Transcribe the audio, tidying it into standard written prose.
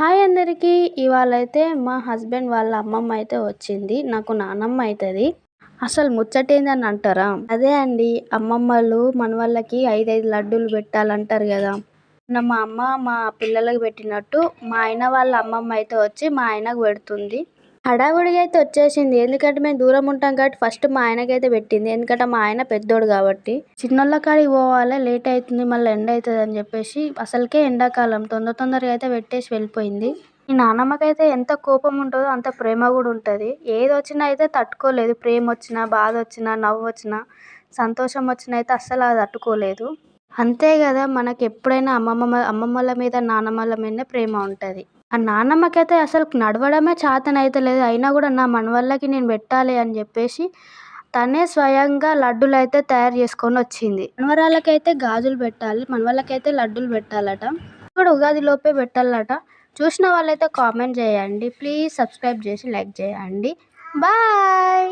Hi అందరికీ. ఇవాళైతే మా husband వాళ్ళ అమ్మమ్మ అయితే వచ్చింది. నాకు నానమ్మ అయితది. అసలు ముచ్చటేందని అంటారా? అదే అండి, అమ్మమ్మలు మనవళ్ళకి 5 లడ్డూలు పెట్టాలంటారు కదా. మా అమ్మ మా పిల్లలకి పెట్టినట్టు మా ఆయన వాళ్ళ అమ్మమ్మ అయితే వచ్చి మా ఆయనకు పెడుతుంది. హడావుడిగా అయితే వచ్చేసింది. ఎందుకంటే మేము దూరం ఉంటాం కాబట్టి ఫస్ట్ మా ఆయనకైతే పెట్టింది. ఎందుకంటే మా ఆయన పెద్దోడు కాబట్టి. చిన్నోళ్ళ కాడికి పోవాలి, లేట్ అవుతుంది, మళ్ళీ ఎండ అవుతుంది అని చెప్పేసి అసలుకే ఎండాకాలం తొందరగా అయితే పెట్టేసి వెళ్ళిపోయింది. ఈ నానమ్మకైతే ఎంత కోపం ఉంటుందో అంత ప్రేమ కూడా ఉంటుంది. ఏది వచ్చినా అయితే తట్టుకోలేదు. ప్రేమ వచ్చినా, బాధ వచ్చినా, నవ్వు వచ్చినా, సంతోషం వచ్చినా అయితే అస్సలు అది తట్టుకోలేదు. అంతే కదా, మనకి ఎప్పుడైనా అమ్మమ్మల మీద నానమ్మల మీదనే ప్రేమ ఉంటుంది. ఆ నానమ్మకైతే అసలు నడవడమే చేతనైతలేదు. అయినా కూడా నా మనవళ్ళకి నేను పెట్టాలి అని చెప్పేసి తనే స్వయంగా లడ్డూలు అయితే తయారు చేసుకొని వచ్చింది. మనవరాళ్ళకైతే గాజులు పెట్టాలి, మనవళ్ళకైతే లడ్డూలు పెట్టాలట. కూడా ఉగాది లోపే పెట్టాలట. చూసిన వాళ్ళైతే కామెంట్ చేయండి. ప్లీజ్ సబ్స్క్రైబ్ చేసి లైక్ చేయండి. బాయ్.